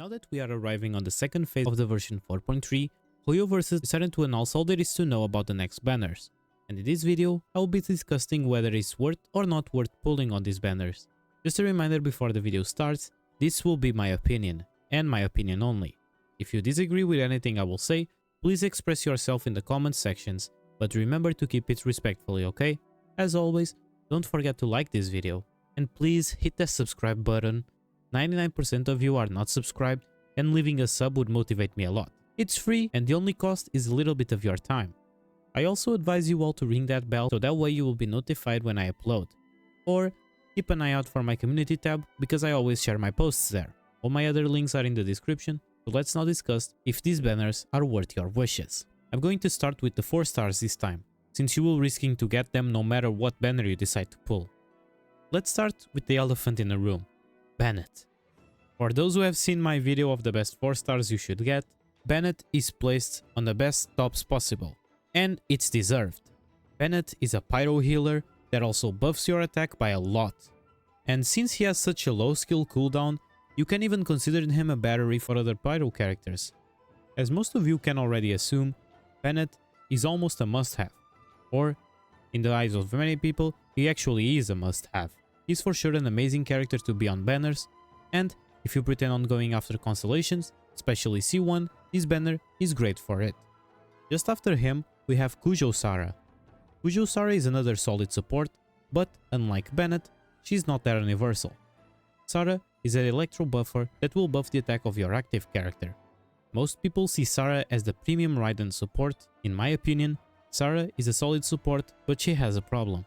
Now that we are arriving on the second phase of the version 4.3, Hoyoverse decided to announce all there is to know about the next banners. And in this video, I will be discussing whether it's worth or not worth pulling on these banners. Just a reminder before the video starts, this will be my opinion, and my opinion only. If you disagree with anything I will say, please express yourself in the comment sections, but remember to keep it respectfully, okay? As always, don't forget to like this video, and please hit the subscribe button. 99% of you are not subscribed, and leaving a sub would motivate me a lot. It's free, and the only cost is a little bit of your time. I also advise you all to ring that bell so that way you will be notified when I upload. Or keep an eye out for my community tab because I always share my posts there. All my other links are in the description, so let's now discuss if these banners are worth your wishes. I'm going to start with the 4 stars this time, since you will risking to get them no matter what banner you decide to pull. Let's start with the elephant in the room, Bennett. For those who have seen my video of the best 4 stars you should get, Bennett is placed on the best tops possible, and it's deserved. Bennett is a pyro healer that also buffs your attack by a lot, and since he has such a low skill cooldown, you can even consider him a battery for other pyro characters. As most of you can already assume, Bennett is almost a must-have, or in the eyes of many people, he actually is a must-have. He's for sure an amazing character to be on banners, and if you pretend on going after constellations, especially C1, this banner is great for it. Just after him, we have Kujou Sara. Kujou Sara is another solid support, but unlike Bennett, she's not that universal. Sara is an electro buffer that will buff the attack of your active character. Most people see Sara as the premium Raiden support. In my opinion, Sara is a solid support, but she has a problem.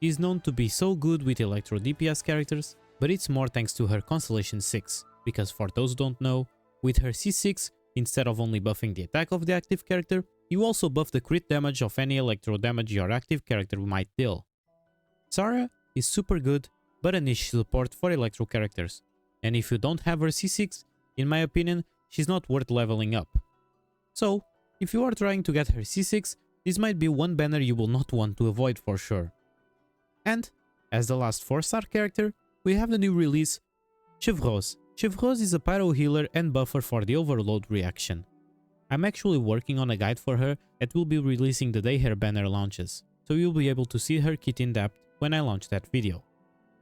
She is known to be so good with electro DPS characters, but it's more thanks to her Constellation 6, because for those who don't know, with her C6, instead of only buffing the attack of the active character, you also buff the crit damage of any electro damage your active character might deal. Sara is super good, but a niche support for electro characters, and if you don't have her C6, in my opinion, she's not worth leveling up. So, if you are trying to get her C6, this might be one banner you will not want to avoid for sure. And, as the last 4-star character, we have the new release, Chevreuse. Chevreuse is a pyro healer and buffer for the overload reaction. I'm actually working on a guide for her that will be releasing the day her banner launches, so you'll be able to see her kit in depth when I launch that video.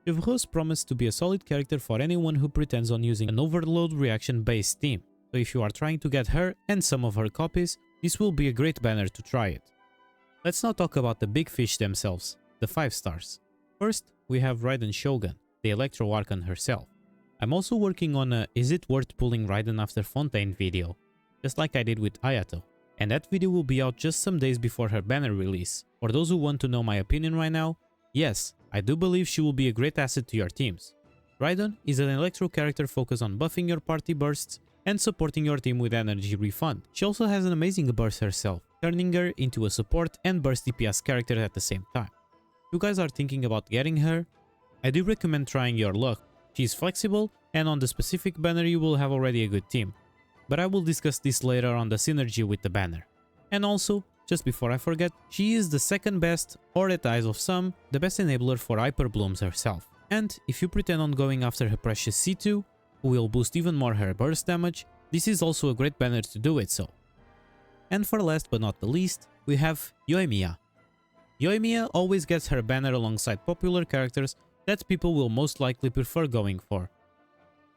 Chevreuse promised to be a solid character for anyone who pretends on using an overload reaction based team, so if you are trying to get her and some of her copies, this will be a great banner to try it. Let's now talk about the big fish themselves, the 5 stars. First, we have Raiden Shogun, the Electro Archon herself. I'm also working on a Is it worth pulling Raiden after Fontaine video, just like I did with Ayato, and that video will be out just some days before her banner release. For those who want to know my opinion right now, yes, I do believe she will be a great asset to your teams. Raiden is an electro character focused on buffing your party bursts and supporting your team with energy refund. She also has an amazing burst herself, turning her into a support and burst DPS character at the same time. If you guys are thinking about getting her, I do recommend trying your luck. She is flexible, and on the specific banner you will have already a good team. But I will discuss this later on the synergy with the banner. And also, just before I forget, she is the second best, or at the eyes of some, the best enabler for Hyper Blooms herself. And if you pretend on going after her precious C2, who will boost even more her burst damage, this is also a great banner to do it so. And for last but not the least, we have Yoimiya. Yoimiya always gets her banner alongside popular characters that people will most likely prefer going for.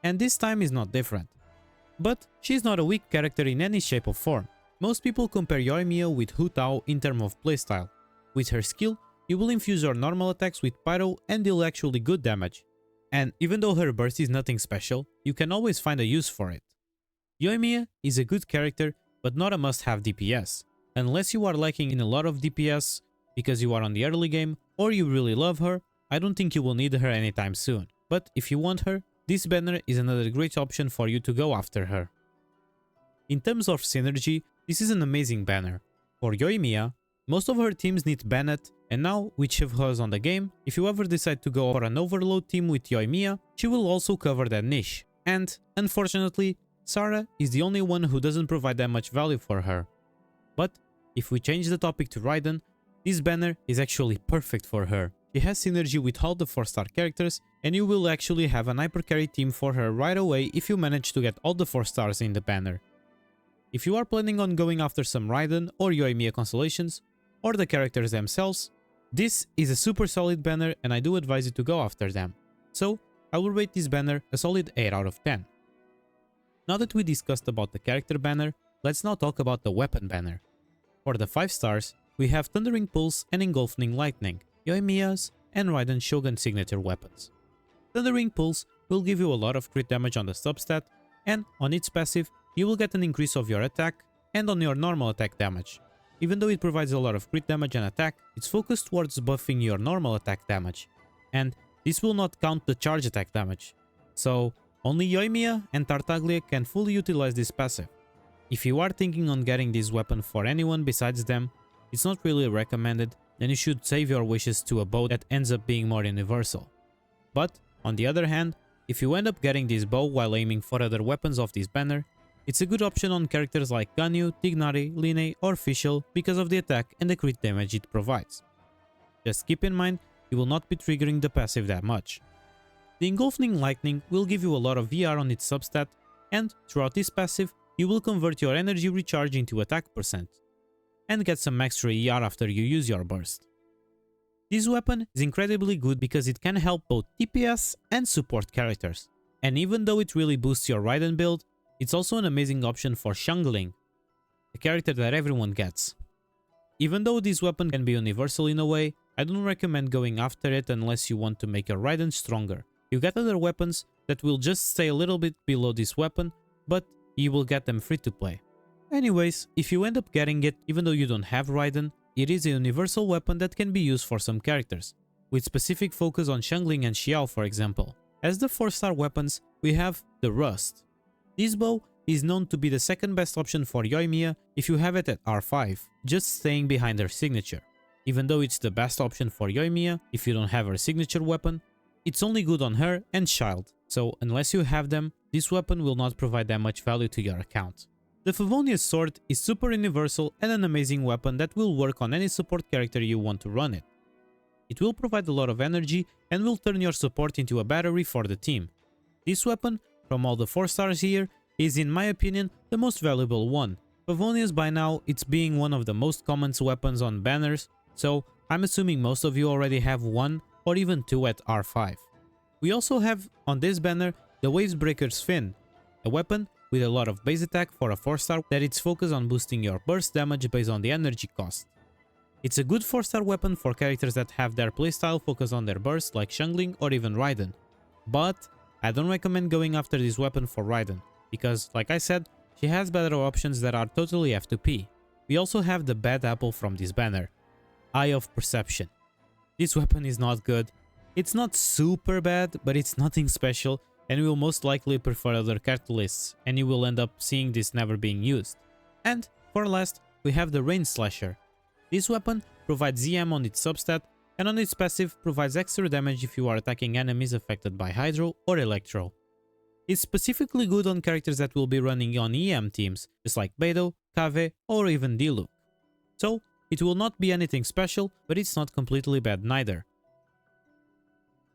And this time is not different. But she's not a weak character in any shape or form. Most people compare Yoimiya with Hu Tao in terms of playstyle. With her skill, you will infuse your normal attacks with pyro and deal actually good damage. And even though her burst is nothing special, you can always find a use for it. Yoimiya is a good character, but not a must-have DPS. Unless you are lacking in a lot of DPS because you are on the early game, or you really love her, I don't think you will need her anytime soon. But if you want her, this banner is another great option for you to go after her. In terms of synergy, this is an amazing banner. For Yoimiya, most of her teams need Bennett, and now with Chevreuse on the game, if you ever decide to go for an overload team with Yoimiya, she will also cover that niche. And, unfortunately, Sara is the only one who doesn't provide that much value for her. But, if we change the topic to Raiden, this banner is actually perfect for her. She she has synergy with all the 4-star characters, and you will actually have an hyper carry team for her right away if you manage to get all the 4 stars in the banner. If you are planning on going after some Raiden or Yoimiya constellations, or the characters themselves, this is a super solid banner and I do advise you to go after them. So, I will rate this banner a solid 8 out of 10. Now that we discussed about the character banner, let's now talk about the weapon banner. For the 5 stars, we have Thundering Pulse and Engulfing Lightning, Yoimiya's and Raiden Shogun signature weapons. Thundering Pulse will give you a lot of crit damage on the substat, and on its passive, you will get an increase of your attack and on your normal attack damage. Even though it provides a lot of crit damage and attack, it's focused towards buffing your normal attack damage, and this will not count the charge attack damage. So, only Yoimiya and Tartaglia can fully utilize this passive. If you are thinking on getting this weapon for anyone besides them, it's not really recommended, then you should save your wishes to a bow that ends up being more universal. But, on the other hand, if you end up getting this bow while aiming for other weapons of this banner, it's a good option on characters like Ganyu, Tignari, Line or Fischl because of the attack and the crit damage it provides. Just keep in mind, you will not be triggering the passive that much. The Engulfing Lightning will give you a lot of VR on its substat, and throughout this passive, you will convert your energy recharge into attack %, and get some extra ER after you use your burst. This weapon is incredibly good because it can help both DPS and support characters, and even though it really boosts your Raiden build, it's also an amazing option for Xiangling, a character that everyone gets. Even though this weapon can be universal in a way, I don't recommend going after it unless you want to make your Raiden stronger. You get other weapons that will just stay a little bit below this weapon, but you will get them free to play. Anyways, if you end up getting it even though you don't have Raiden, it is a universal weapon that can be used for some characters, with specific focus on Xiangling and Xiao for example. As the 4-star weapons, we have the Rust. This bow is known to be the second best option for Yoimiya if you have it at R5, just staying behind her signature. Even though it's the best option for Yoimiya if you don't have her signature weapon, it's only good on her and Child, so unless you have them, this weapon will not provide that much value to your account. The Favonia's sword is super universal and an amazing weapon that will work on any support character you want to run it. It will provide a lot of energy and will turn your support into a battery for the team. This weapon, from all the 4 stars here, is in my opinion the most valuable one. Favonia's by now it's being one of the most common weapons on banners, so I'm assuming most of you already have 1 or even 2 at R5. We also have on this banner the Wavebreaker's Fin, a weapon with a lot of base attack for a 4-star that it's focused on boosting your burst damage based on the energy cost. It's a good 4-star weapon for characters that have their playstyle focused on their burst like Xiangling or even Raiden. But I don't recommend going after this weapon for Raiden, because like I said, she has better options that are totally F2P. We also have the bad apple from this banner, Eye of Perception. This weapon is not good. It's not super bad, but it's nothing special, and you will most likely prefer other catalysts, and you will end up seeing this never being used. And for last, we have the Rain Slasher. This weapon provides ZM on its substat, and on its passive provides extra damage if you are attacking enemies affected by Hydro or Electro. It's specifically good on characters that will be running on EM teams, just like Beidou, Kave or even Diluc. So, it will not be anything special, but it's not completely bad neither.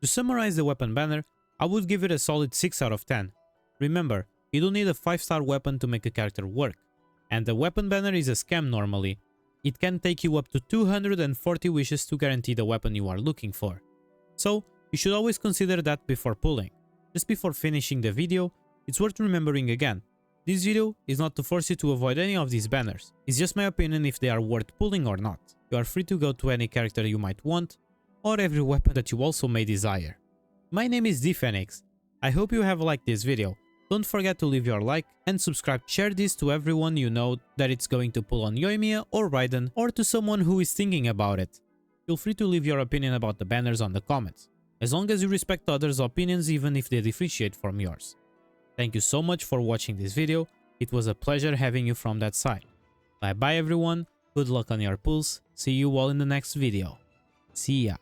To summarize the weapon banner, I would give it a solid 6 out of 10. Remember, you don't need a 5-star weapon to make a character work, and the weapon banner is a scam normally. It can take you up to 240 wishes to guarantee the weapon you are looking for. So, you should always consider that before pulling. Just before finishing the video, it's worth remembering again, this video is not to force you to avoid any of these banners, it's just my opinion if they are worth pulling or not. You are free to go to any character you might want, or every weapon that you also may desire. My name is DPhoenix. I hope you have liked this video. Don't forget to leave your like and subscribe. Share this to everyone you know that it's going to pull on Yoimiya or Raiden, or to someone who is thinking about it. Feel free to leave your opinion about the banners on the comments, as long as you respect others' opinions even if they differentiate from yours. Thank you so much for watching this video. It was a pleasure having you from that side. Bye bye everyone, good luck on your pulls, see you all in the next video. See ya.